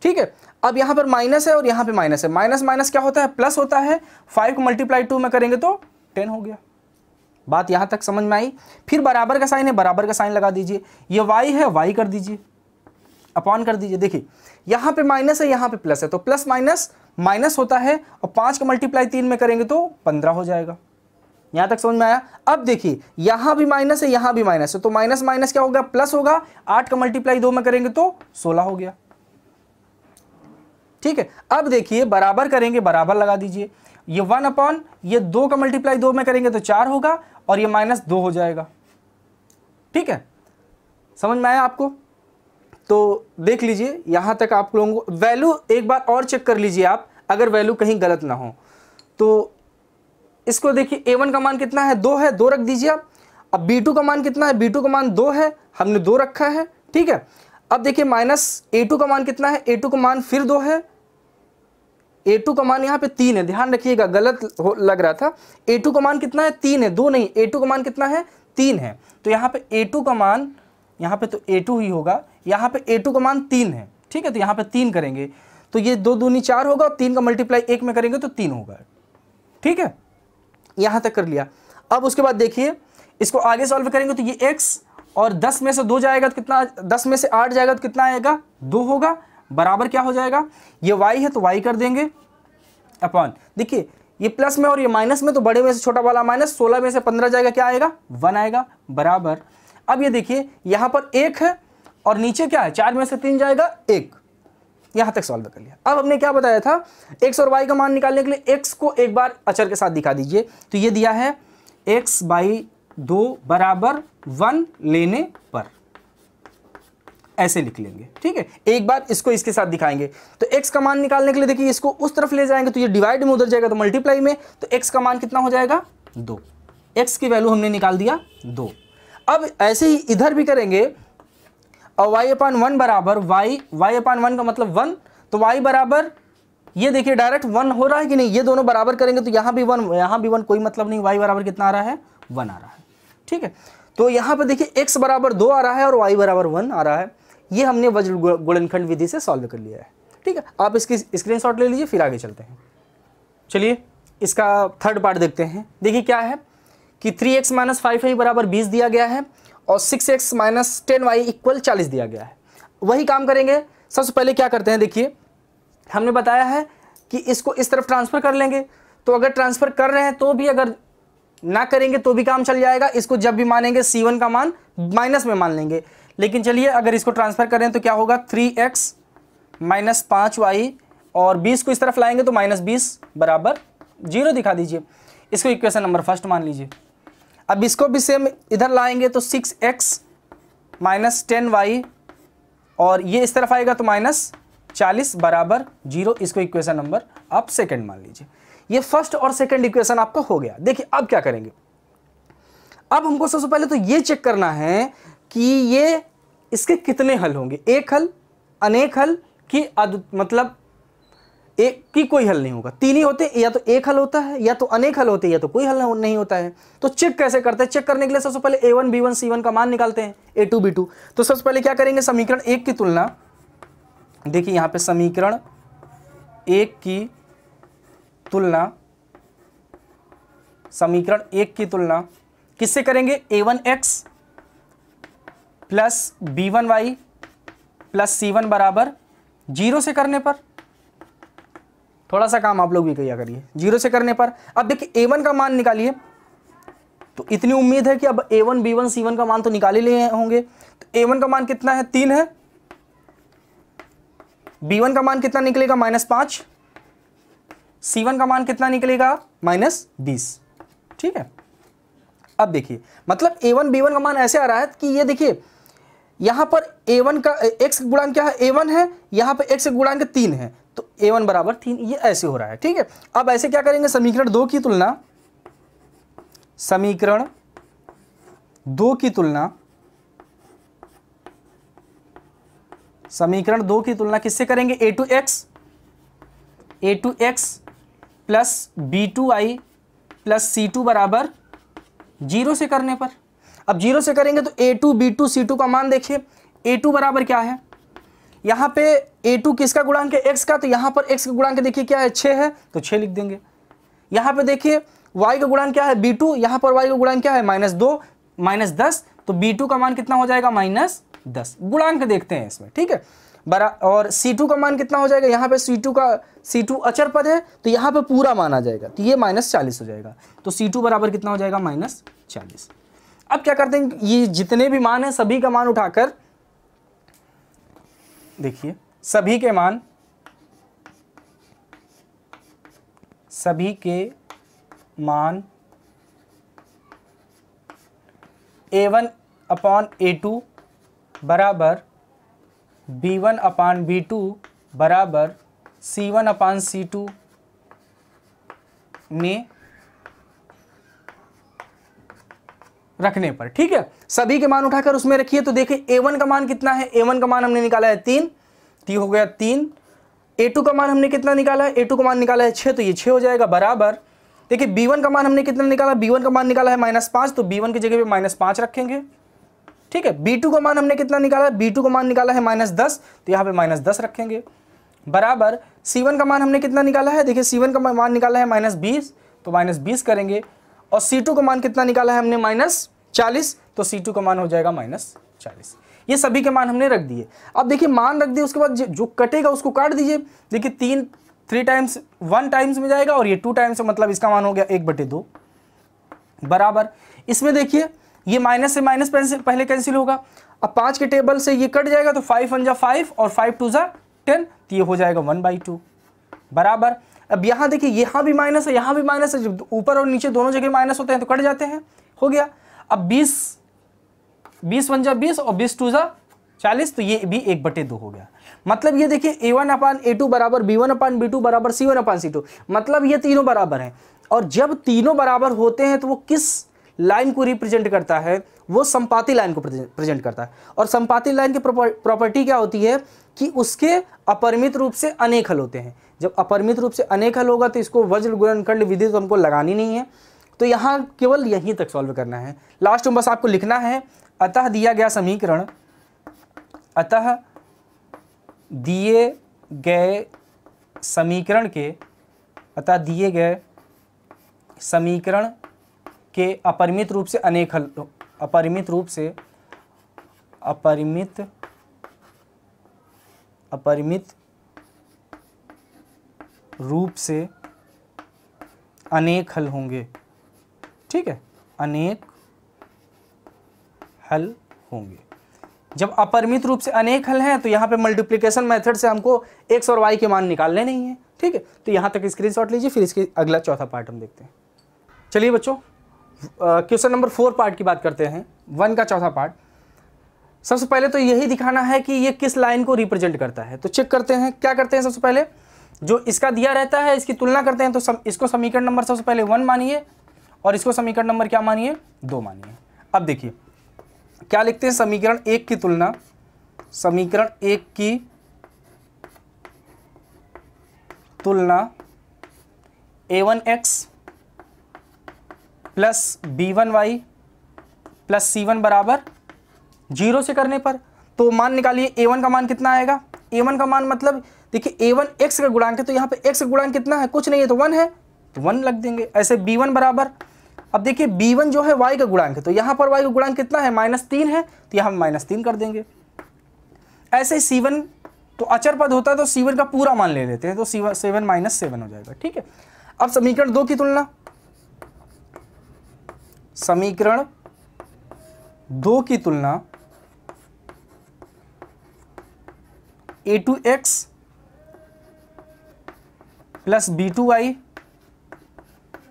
[SPEAKER 1] ठीक है, अब यहाँ पर माइनस है और यहाँ पे माइनस है, माइनस माइनस क्या होता है, प्लस होता है। 5 को मल्टीप्लाई 2 में करेंगे तो 10 हो गया। बात यहाँ तक समझ में आई। फिर बराबर का साइन है, बराबर का साइन लगा दीजिए। ये y है, y कर दीजिए, अपॉन कर दीजिए। देखिए यहाँ पे माइनस है, यहाँ पे प्लस है, तो प्लस माइनस माइनस होता है और 5 का मल्टीप्लाई 3 में करेंगे तो 15 हो जाएगा। यहाँ तक समझ में आया। अब देखिए यहाँ भी माइनस है, यहाँ भी माइनस है, तो माइनस माइनस क्या होगा, प्लस होगा। 8 का मल्टीप्लाई 2 में करेंगे तो 16 हो गया। ठीक है, अब देखिए बराबर करेंगे, बराबर लगा दीजिए। ये 1 अपॉन ये 2 का मल्टीप्लाई 2 में करेंगे तो 4 होगा और ये -2 हो जाएगा। ठीक है, समझ में आया आपको। तो देख लीजिए यहाँ तक आप लोगों को वैल्यू एक बार और चेक कर लीजिए आप, अगर वैल्यू कहीं गलत ना हो तो इसको देखिए। a1 का मान कितना है, 2 है, 2 रख दीजिए आप। अब b2 का मान कितना है, b2 का मान 2 है, हमने 2 रखा है। ठीक है, अब देखिए माइनस a2 का मान कितना है, a2 का मान फिर 2 है, a2 का मान यहाँ पे 3 है, ध्यान रखिएगा गलत लग रहा था। a2 का मान कितना है, 3 है, 2 नहीं, a2 का मान कितना है, 3 है। तो यहाँ पे a2 का मान यहाँ पे तो A2 ही होगा, यहाँ पे A2 का मान 3 है, ठीक है, तो यहाँ पे 3 करेंगे तो ये 2 दूनी 4 होगा और 3 का मल्टीप्लाई 1 में करेंगे तो 3 होगा, ठीक है, यहाँ तक कर लिया। अब उसके बाद देखिए इसको आगे सॉल्व करेंगे तो ये x और 10 में से 2 जाएगा तो कितना, 10 में से 8 जाएगा तो कितना आएगा, 2 होगा, बराबर क्या हो जाएगा, ये y है तो y कर देंगे अपॉन, देखिए ये प्लस में और ये माइनस में, तो बड़े में से छोटा वाला माइनस, 16 में से 15 जाएगा, क्या आएगा 1 आएगा, बराबर। अब ये देखिए यहाँ पर 1 है और नीचे क्या है, 4 में से 3 जाएगा 1, यहाँ तक सॉल्व कर लिया। अब हमने क्या बताया था, x और y का मान निकालने के लिए x को एक बार अचर के साथ दिखा दीजिए, तो ये दिया है x/2 बराबर 1 लेने पर, ऐसे लिख लेंगे, ठीक है। एक बार इसको इसके साथ दिखाएंगे तो x का मान निकालने के लिए देखिए इसको उस तरफ ले जाएंगे तो ये डिवाइड में उधर जाएगा तो मल्टीप्लाई में, तो x का मान कितना हो जाएगा 2, x की वैल्यू हमने निकाल दिया 2। अब ऐसे ही इधर भी करेंगे और y/1 बराबर y/1 का मतलब 1, तो y बराबर, ये देखिए डायरेक्ट 1 हो रहा है कि नहीं, ये दोनों बराबर करेंगे तो यहाँ भी 1 यहाँ भी 1, कोई मतलब नहीं, y बराबर कितना आ रहा है 1 आ रहा है, ठीक है। तो यहाँ पर देखिए x बराबर 2 आ रहा है और y बराबर 1 आ रहा है, ये हमने वज्र गुणनखंड विधि से सॉल्व कर लिया है, ठीक है। आप इसकी स्क्रीनशॉट ले लीजिए, फिर आगे चलते हैं। चलिए इसका थर्ड पार्ट देखते हैं। देखिए क्या है कि 3x - 5y बराबर 20 दिया गया है और 6x - 10y इक्वल 40 दिया गया है। वही काम करेंगे, सबसे पहले क्या करते हैं, देखिए हमने बताया है कि इसको इस तरफ ट्रांसफर कर लेंगे, तो अगर ट्रांसफर कर रहे हैं तो भी, अगर ना करेंगे तो भी काम चल जाएगा। इसको जब भी मानेंगे C1 का मान माइनस में मान लेंगे, लेकिन चलिए अगर इसको ट्रांसफर करें तो क्या होगा, 3x - 5y और 20 को इस तरफ लाएंगे तो -20 बराबर 0 दिखा दीजिए। इसको इक्वेशन नंबर फर्स्ट मान लीजिए। अब इसको भी सेम इधर लाएंगे तो 6x - 10y और ये इस तरफ आएगा तो -40 बराबर 0। इसको इक्वेशन नंबर आप सेकंड मान लीजिए। ये फर्स्ट और सेकंड इक्वेशन आपका हो गया। देखिए अब क्या करेंगे, अब हमको सबसे पहले तो ये चेक करना है कि ये इसके कितने हल होंगे, एक हल, अनेक हल कि मतलब एक की कोई हल नहीं होगा। तीन ही होते, या तो एक हल होता है, या तो अनेक हल होते हैं, या तो कोई हल नहीं होता है। तो चेक कैसे करते हैं, चेक करने के लिए सबसे पहले a1 b1 c1 का मान निकालते हैं, a2 b2। तो सबसे पहले क्या करेंगे, समीकरण 1 की तुलना, देखिए यहां पे समीकरण 1 की तुलना, समीकरण 1 की तुलना किससे करेंगे, a1x plus b1y plus c1 बराबर 0 से करने पर। थोड़ा सा काम आप लोग भी किया करिए, 0 से करने पर। अब देखिए a1 का मान निकालिए, तो इतनी उम्मीद है कि अब a1 b1 c1 का मान तो निकाल ही लिए होंगे। तो a1 का मान कितना है, 3 है, b1 का मान कितना निकलेगा, -5, c1 का मान कितना निकलेगा, -20, ठीक है। अब देखिए मतलब a1 b1 का मान ऐसे आ रहा है कि ये देखिए यहां पर a1 का x गुणांक क्या है, a1 है, यहां पर x गुणांक 3 है, तो a1 बराबर 3, ये ऐसे हो रहा है, ठीक है। अब ऐसे क्या करेंगे, समीकरण 2 की तुलना, समीकरण 2 की तुलना, समीकरण 2 की तुलना किससे करेंगे, a2x plus b2y plus c2 बराबर 0 से करने पर। अब 0 से करेंगे तो a2 b2 c2 का मान देखिए, a2 बराबर क्या है, यहाँ पे a2 किसका गुणांक है, x का, तो यहाँ पर x का गुणांक देखिए क्या है, 6 है, तो 6 लिख देंगे। यहाँ पे देखिए y का गुणांक क्या है, b2, यहाँ पर y का गुणांक क्या है, -2 -10, तो b2 का मान कितना हो जाएगा, -10। गुणांक देखते हैं इसमें, ठीक है। और c2 का मान कितना हो जाएगा, यहाँ पे c2 अचर पद है, तो यहाँ पे पूरा मान आ जाएगा, तो ये -40 हो जाएगा। तो c2 बराबर कितना हो जाएगा, -40। अब क्या करते हैं, ये जितने भी मान हैं सभी का मान उठाकर देखिए, सभी के मान a1/a2 बराबर b1/b2 बराबर c1/c2 में रखने पर, ठीक है। सभी के मान उठाकर उसमें रखिए। तो देखिए a1 का मान कितना है, a1 का मान हमने निकाला है 3, तो हो गया 3। a2 का मान हमने कितना निकाला है, a2 का मान निकाला है 6, तो ये 6 हो जाएगा, बराबर। देखिए b1 का मान हमने कितना निकाला, b1 का मान निकाला है -5, तो b1 की जगह पे -5 रखेंगे, ठीक है। B2 का मान हमने कितना निकाला है, B2 का मान निकाला है -10, तो यहाँ पे -10 रखेंगे, बराबर C1 का मान हमने कितना निकाला है, देखिए C1 का मान निकाला है -20, तो -20 करेंगे, और C2 का मान कितना निकाला है हमने -40, तो C2 का मान हो जाएगा -40। ये सभी के मान हमने रख दिए। अब देखिए मान रख दिए, उसके बाद जो कटेगा उसको काट दीजिए। देखिए 3 टाइम्स 1 टाइम्स में जाएगा और ये 2 टाइम्स, मतलब इसका मान हो गया 1/2, बराबर। इसमें देखिए ये माइनस से माइनस पहले कैंसिल होगा। अब 5 के टेबल से ये कट जाएगा, तो 5 1 जा 5 और 5 2 जा 10, तो ये हो जाएगा 1/2, बराबर। अब यहाँ देखिए यहाँ भी माइनस है, यहाँ भी माइनस है, जब ऊपर और नीचे दोनों जगह माइनस होते हैं तो कट जाते हैं, हो गया। अब 20 1 जा 20 और 20 2 जा 40, तो ये भी 1/2 हो गया। मतलब ये देखिए A1/A2 बराबर B1/B2 बराबर C1/C2, मतलब ये तीनों बराबर हैं। और जब तीनों बराबर होते हैं तो वो किस लाइन को रिप्रेजेंट करता है, वो संपाती लाइन को प्रेजेंट करता है। और संपाती लाइन की प्रॉपर्टी क्या होती है कि उसके अपरिमित रूप से अनेक हल होते हैं। जब अपरिमित रूप से अनेक हल होगा तो इसको वज्र गुणनखंड विधि तो हमको लगानी नहीं है, तो यहाँ केवल यहीं तक सॉल्व करना है। लास्ट में बस आपको लिखना है, अतः दिया गया समीकरण, अतः दिए गए समीकरण के, अतः दिए गए समीकरण के अपरिमित रूप से अनेक हल, अपरिमित रूप से अनेक हल होंगे, ठीक है, अनेक हल होंगे। जब अपरिमित रूप से अनेक हल हैं तो यहाँ पे मल्टीप्लिकेशन मेथड से हमको x और y के मान निकालने नहीं है, ठीक है। तो यहाँ तक स्क्रीनशॉट लीजिए, फिर इसके अगला चौथा पार्ट हम देखते हैं। चलिए बच्चों, क्वेश्चन नंबर 4 पार्ट की बात करते हैं, 1 का चौथा पार्ट। सबसे पहले तो यही दिखाना है कि ये किस लाइन को रिप्रेजेंट करता है। तो चेक करते हैं, क्या करते हैं, सबसे पहले जो इसका दिया रहता है इसकी तुलना करते हैं। तो इसको समीकरण नंबर सबसे पहले 1 मानिए और इसको समीकरण नंबर क्या मानिए, 2 मानिए। अब देखिए क्या लिखते हैं, समीकरण 1 की तुलना, समीकरण 1 की तुलना A1x plus B1y plus C1 बराबर 0 से करने पर, तो मान निकालिए A1 का मान कितना आएगा। A1 का मान मतलब देखिए A1 x का गुणांक है, तो यहाँ पे x का गुणांक कितना है, कुछ नहीं है, तो 1 है, तो 1 लग देंगे। ऐसे B1 बराबर, अब देखिए B1 जो है y का गुणांक है, तो यहाँ पर y का गुणांक कितना है, -3 है, तो यहाँ -3 कर देंगे। ऐसे C1 तो अचर पद होता है, तो C1 का पूरा मान ले लेते हैं, तो 7 -7 हो जाएगा, ठीक है। अब समीकरण 2 की तुलना, समीकरण 2 की तुलना A2x plus B2y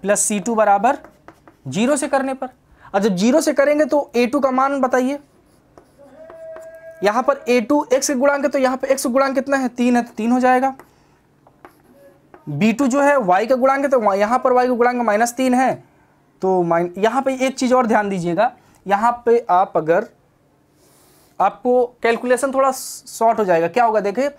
[SPEAKER 1] plus C2 बराबर 0 से करने पर। और जब 0 से करेंगे तो A2 का मान बताइए, यहां पर A2 x का गुणांक है, तो यहां पे x का गुणांक कितना है, 3 है, तो 3 हो जाएगा। B2 जो है y का गुणांक है, तो यहां पर y का गुणांक -3 है, तो यहां पे एक चीज और ध्यान दीजिएगा, यहां पे आप अगर आपको कैलकुलेशन थोड़ा शॉर्ट हो जाएगा, क्या होगा देखिए,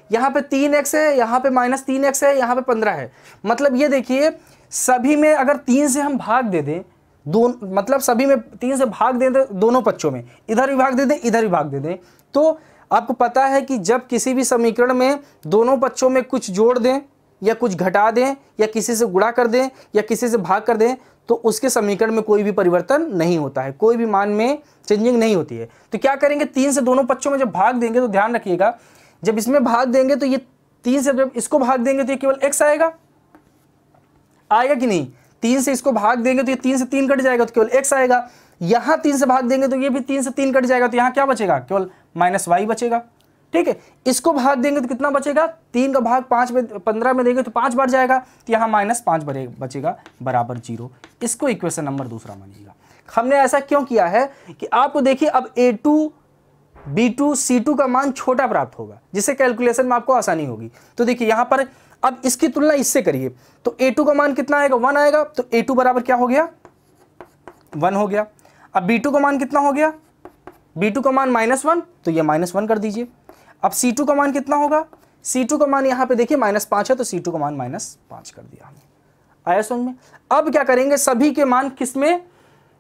[SPEAKER 1] यहाँ पे 3x है, यहाँ पे -3x है, यहाँ पे 15 है। मतलब ये देखिए सभी में अगर 3 से हम भाग दे दें, मतलब सभी में 3 से भाग दे दें, दोनों पक्षों में, इधर भी भाग दे दें, इधर भी भाग दे दें, तो आपको पता है कि जब किसी भी समीकरण में दोनों पक्षों में कुछ जोड़ दें या कुछ घटा दें या किसी से गुणा कर दें या किसी से भाग कर दें, तो उसके समीकरण में कोई भी परिवर्तन नहीं होता है, कोई भी मान में चेंजिंग नहीं होती है। तो क्या करेंगे, 3 से दोनों पक्षों में जब भाग देंगे तो ध्यान रखिएगा, जब इसमें भाग देंगे तो ये 3 से जब इसको भाग देंगे तो ये केवल x आएगा कि नहीं। 3 से इसको भाग देंगे तो ये 3 से 3 कट जाएगा, तो केवल x आएगा। यहाँ 3 से भाग देंगे तो ये भी 3 से 3 कट जाएगा, तो यहाँ क्या बचेगा, केवल -y बचेगा, ठीक है। इसको भाग देंगे तो कितना बचेगा, 3 का भाग 5 में 15 में देंगे तो 5 बार जाएगा, तो यहाँ -5 बचेगा बराबर 0। इसको इक्वेशन नंबर 2 मानिएगा। हमने ऐसा क्यों किया है कि आपको देखिए अब A2 B2 C2 का मान छोटा प्राप्त होगा, जिससे कैलकुलेशन में आपको आसानी होगी। तो देखिए यहाँ पर अब इसकी तुलना इससे करिए, तो A2 का मान कितना आएगा, 1 आएगा, तो A2 बराबर क्या हो गया, 1 हो गया। अब B2 का मान कितना हो गया, B2 का मान -1, तो ये -1 कर दीजिए। अब C2 का मान कितना होगा, C2 का मान यहाँ पे देखिए -5 है, तो C2 का मान -5 कर दिया हमने। आया समझ में। अब क्या करेंगे, सभी के मान किसमें,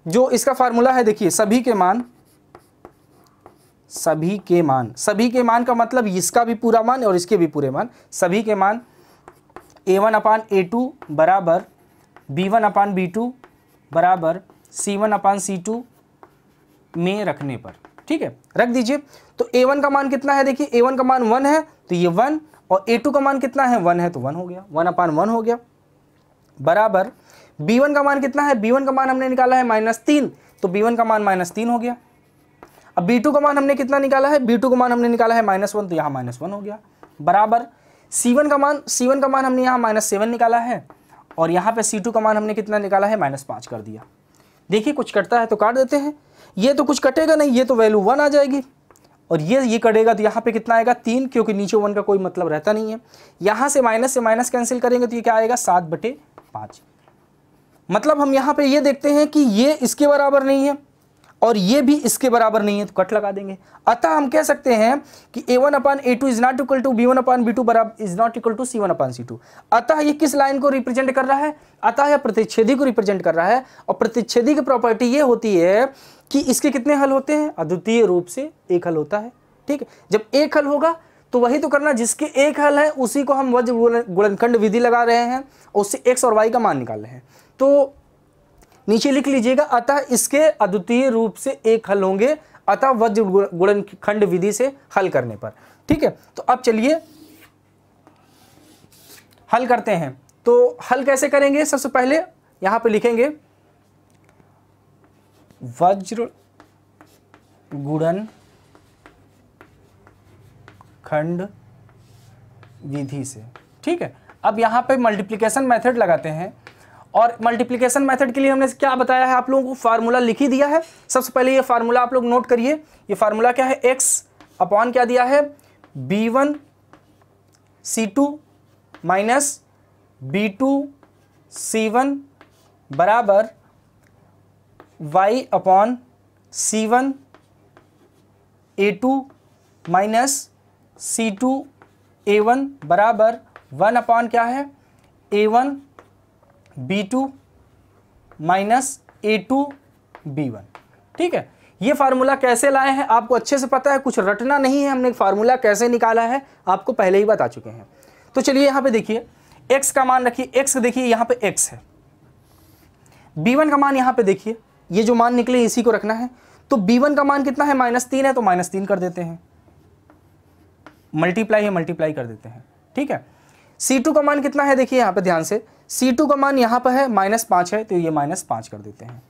[SPEAKER 1] जो इसका फार्मूला है देखिए, सभी के मान सभी के मान, सभी के मान का मतलब इसका भी पूरा मान और इसके भी पूरे मान, सभी के मान a1/a2 बराबर b1/b2 बराबर c1/c2 में रखने पर, ठीक है, रख दीजिए। तो a1 का मान कितना है, देखिए a1 का मान 1 है तो ये 1, और a2 का मान कितना है 1 है तो 1 हो गया, 1/1 हो गया, बराबर b1 का मान कितना है, b1 का मान हमने निकाला है -3 तो b1 का मान -3 हो गया। अब b2 का मान हमने कितना निकाला है, b2 का मान हमने निकाला है -1 तो यहाँ -1 हो गया, बराबर c1 का मान हमने यहाँ -7 निकाला है और यहाँ पे c2 का मान हमने कितना निकाला है -5 कर दिया। देखिए कुछ कटता है तो काट देते हैं, ये तो कुछ कटेगा नहीं, ये तो वैल्यू 1 आ जाएगी, और ये कटेगा तो यहाँ पे कितना आएगा 3, क्योंकि नीचे 1 का कोई मतलब रहता नहीं है। यहाँ से माइनस कैंसिल करेंगे तो ये क्या आएगा 7/5। मतलब हम यहाँ पे ये देखते हैं कि ये इसके बराबर नहीं है और ये भी इसके बराबर नहीं है तो कट लगा देंगे। अतः हम कह सकते हैं कि a1/a2 is not equal to b1/b2 बराबर is not equal to c1/c2। अतः ये किस लाइन को रिप्रेजेंट कर रहा है, अतः यह प्रतिच्छेदी को रिप्रेजेंट कर रहा है, और प्रतिच्छेदी की प्रॉपर्टी ये होती है कि इसके कितने हल होते हैं, अद्वितीय रूप से एक हल होता है, ठीक है। जब एक हल होगा तो वही तो करना जिसके एक हल है उसी को हम वज्र गुणनखंड विधि लगा रहे हैं और उससे x और y का मान निकाल रहे हैं। तो नीचे लिख लीजिएगा, अतः इसके अद्वितीय रूप से एक हल होंगे, अतः वज्र गुणनखंड विधि से हल करने पर, ठीक है। तो अब चलिए हल करते हैं। तो हल कैसे करेंगे, सबसे पहले यहां पे लिखेंगे वज्र गुणनखंड विधि से, ठीक है। अब यहां पे मल्टीप्लिकेशन मेथड लगाते हैं, और मल्टीप्लिकेशन मेथड के लिए हमने क्या बताया है, आप लोगों को फार्मूला लिख ही दिया है। सबसे पहले ये फार्मूला आप लोग नोट करिए, ये फार्मूला क्या है, x अपॉन क्या दिया है b1c2 माइनस b2c1 बराबर y upon c1a2 minus c2a1 बराबर 1 अपॉन क्या है a1 b2 minus a2 b1, ठीक है। ये फार्मूला कैसे लाए हैं आपको अच्छे से पता है, कुछ रटना नहीं है, हमने फार्मूला कैसे निकाला है आपको पहले ही बता चुके हैं। तो चलिए यहाँ पे देखिए x का मान रखिए, x देखिए यहाँ पे x है, b1 का मान यहाँ पे देखिए, ये जो मान निकले इसी को रखना है। तो b1 का मान कितना है -3 है तो -3 कर देते हैं, मल्टीप्लाई है मल्टीप्लाई कर देते हैं, ठीक है। c2 का मान कितना है, देखिए यहाँ पे ध्यान से, c2 का मान यहाँ पर है -5 है तो ये -5 कर देते हैं,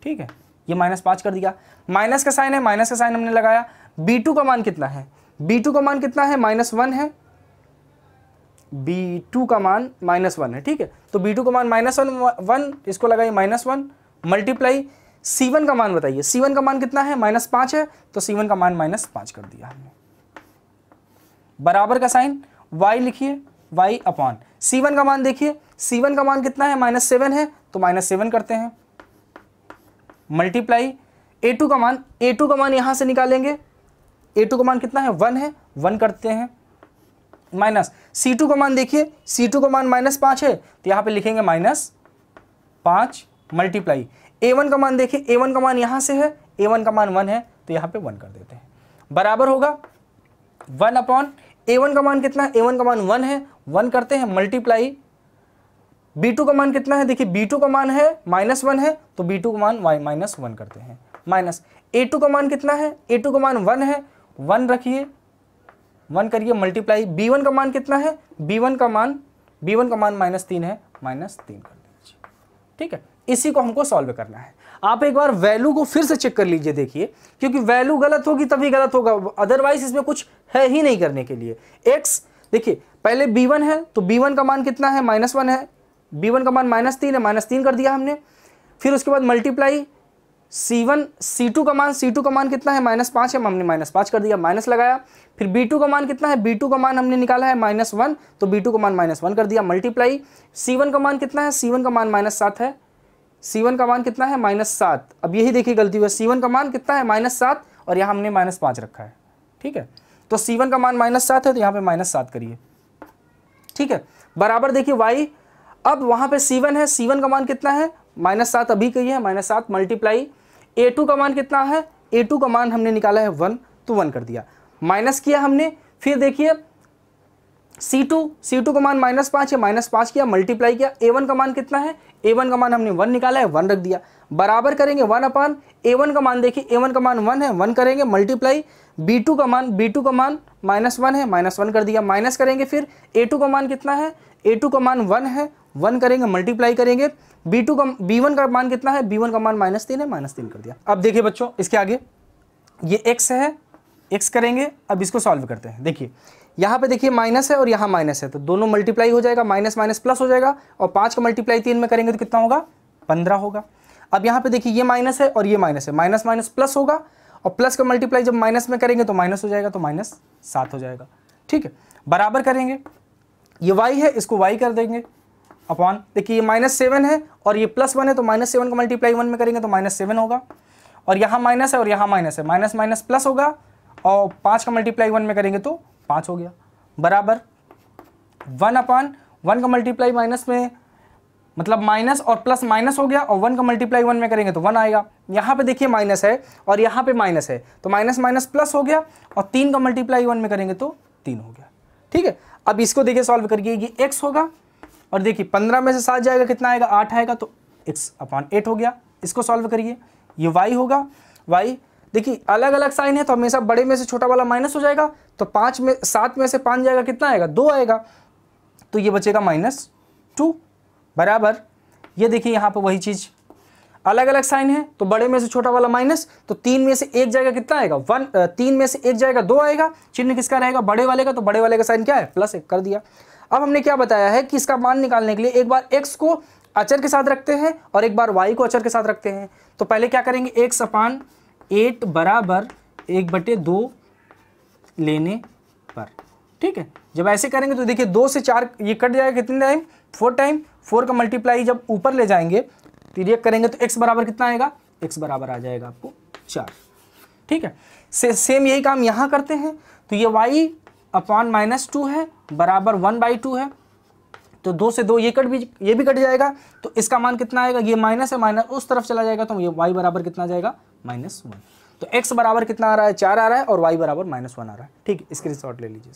[SPEAKER 1] ठीक है, ये -5 कर दिया। माइनस का साइन है, माइनस का साइन हमने लगाया। b2 का मान कितना है, b2 का मान कितना है -1 है, b2 का मान -1 है, ठीक है। तो b2 का मान -1 इसको लगाइए -1 मल्टीप्लाई c1 का मान बताइए, c1 का मान कितना है -5 है तो c1 का मान -5 कर दिया हमने, बराबर का साइन y लिखिए, y अपॉन c1 का मान देखिए, c1 का मान कितना है -7 है तो -7 करते हैं, मल्टीप्लाई a2 का मान, a2 का मान यहां से निकालेंगे, a2 का मान कितना है 1 है, 1 करते हैं, माइनस c2 का मान देखिए, c2 का मान -5 है तो यहां पे लिखेंगे -5 मल्टीप्लाई a1 का मान देखिए, a1 का मान यहां से है, a1 का मान 1 है तो यहां पे 1 कर देते हैं, बराबर होगा 1 अपॉन a1 का मान कितना है, a1 का मान 1 है, 1 करते हैं मल्टीप्लाई b2 का मान कितना है, देखिए b2 का मान है -1 है तो b2 का मान -1 करते हैं, माइनस a2 का मान कितना है, a2 का मान 1 है, 1 रखिए, 1 करिए मल्टीप्लाई b1 का मान कितना है, b1 का मान -3 है, -3 कर दीजिए, ठीक है। इसी को हमको सॉल्व करना है। आप एक बार वैल्यू को फिर से चेक कर लीजिए, देखिए, क्योंकि वैल्यू गलत होगी तभी गलत होगा, अदरवाइज इसमें कुछ है ही नहीं करने के लिए। x देखिए पहले b1 है तो b1 का मान कितना है -1 है, b1 का मान -3 है, -3 कर दिया हमने। फिर उसके बाद मल्टीप्लाई c2 का मान कितना है -5 है, हमने -5 कर दिया, माइनस लगाया। फिर b2 का मान कितना है, b2 का मान हमने निकाला है -1 तो b2 का मान -1 कर दिया, मल्टीप्लाई c1 का मान कितना है, c1 का मान -7 है, c1 का मान कितना है -7। अब यही देखिए गलती हुई, c1 का मान कितना है -7 और यहाँ हमने -5 रखा है, ठीक है। तो c1 का मान -7 है तो यहाँ पे -7 करिए, ठीक है, बराबर देखिए y। अब वहाँ पे c1 है, c1 का मान कितना है -7 अभी कही है, -7 मल्टीप्लाई a2 का मान कितना है a2 का मान हमने निकाला है 1, तो 1 कर दिया, माइनस किया हमने, फिर देखिए C2 का मान -5 है, -5 किया, मल्टीप्लाई किया, A1 का मान कितना है, A1 का मान हमने 1 निकाला है, 1 रख दिया, बराबर करेंगे 1 अपान A1 का मान, देखिए A1 का मान 1 है, 1 करेंगे, मल्टीप्लाई B2 का मान -1 है, -1 कर दिया, माइनस करेंगे, फिर A2 का मान कितना है, A2 का मान 1 है, 1 करेंगे, मल्टीप्लाई करेंगे, B1 का मान कितना है, B1 का मान -3 है, -3 कर दिया। अब देखिए बच्चों इसके आगे ये x है, x करेंगे, अब इसको सॉल्व करते हैं। देखिए यहाँ पे देखिए माइनस है और यहाँ माइनस है, तो दोनों मल्टीप्लाई हो जाएगा, माइनस माइनस प्लस हो जाएगा, और 5 का मल्टीप्लाई 3 में करेंगे तो कितना होगा, 15 होगा। अब यहाँ पे देखिए ये माइनस है और ये माइनस है, माइनस माइनस प्लस होगा, और प्लस का मल्टीप्लाई जब माइनस में करेंगे तो माइनस हो जाएगा, तो -7 हो जाएगा। ठीक है, बराबर करेंगे, ये y है, इसको y कर देंगे अपॉन, देखिए ये -7 है और ये +1 है, तो -7 का मल्टीप्लाई 1 में करेंगे तो -7 होगा, और यहाँ माइनस है और यहाँ माइनस है, माइनस माइनस प्लस होगा, और 5 का मल्टीप्लाई 1 में करेंगे तो 5 हो गया, बराबर 1 अपान 1 का मल्टीप्लाई माइनस में मतलब माइनस और प्लस माइनस हो गया, और 1 का मल्टीप्लाई 1 में करेंगे तो 1 आएगा। यहाँ पे देखिए माइनस है और यहाँ पे माइनस है, तो माइनस माइनस प्लस हो गया, और 3 का मल्टीप्लाई 1 में करेंगे तो 3 हो गया। ठीक है, अब इसको देखिए सॉल्व करिए, ये x होगा, और देखिए 15 में से 7 जाएगा, कितना आएगा, 8 आएगा, तो x अपान 8 हो गया। इसको सॉल्व करिए, ये y होगा, y देखिए अलग अलग साइन है तो हमेशा बड़े में से छोटा वाला माइनस हो जाएगा, तो 7 में से 5 जाएगा, कितना आएगा, 2 आएगा, तो ये बचेगा -2, बराबर ये देखिए यहाँ पे वही चीज़, अलग अलग साइन है तो बड़े में से छोटा वाला माइनस, तो 3 में से 1 जाएगा, कितना आएगा 1, 3 में से 1 जाएगा 2 आएगा, चिन्ह किसका रहेगा, बड़े वाले का, तो बड़े वाले का साइन क्या है, +1 कर दिया। अब हमने क्या बताया है कि इसका मान निकालने के लिए एक बार x को अचर के साथ रखते हैं और एक बार y को अचर के साथ रखते हैं। तो पहले क्या करेंगे, x अपान 8 बराबर 1/2 लेने पर। ठीक है, जब ऐसे करेंगे तो देखिए 2 से 4 ये कट जाएगा, कितने टाइम, 4 टाइम, 4 का मल्टीप्लाई जब ऊपर ले जाएंगे तो ये करेंगे तो x बराबर कितना आएगा, x बराबर आ जाएगा आपको 4। ठीक है, सेम यही काम यहाँ करते हैं, तो ये y अपान -2 है बराबर 1/2 है, तो 2 से 2 ये भी कट जाएगा, तो इसका मान कितना आएगा, ये माइनस है, माइनस उस तरफ चला जाएगा, तो ये y बराबर कितना जाएगा, -1। तो x बराबर कितना आ रहा है, 4 आ रहा है, और y बराबर -1 आ रहा है। ठीक है, स्क्रीनशॉट ले लीजिए।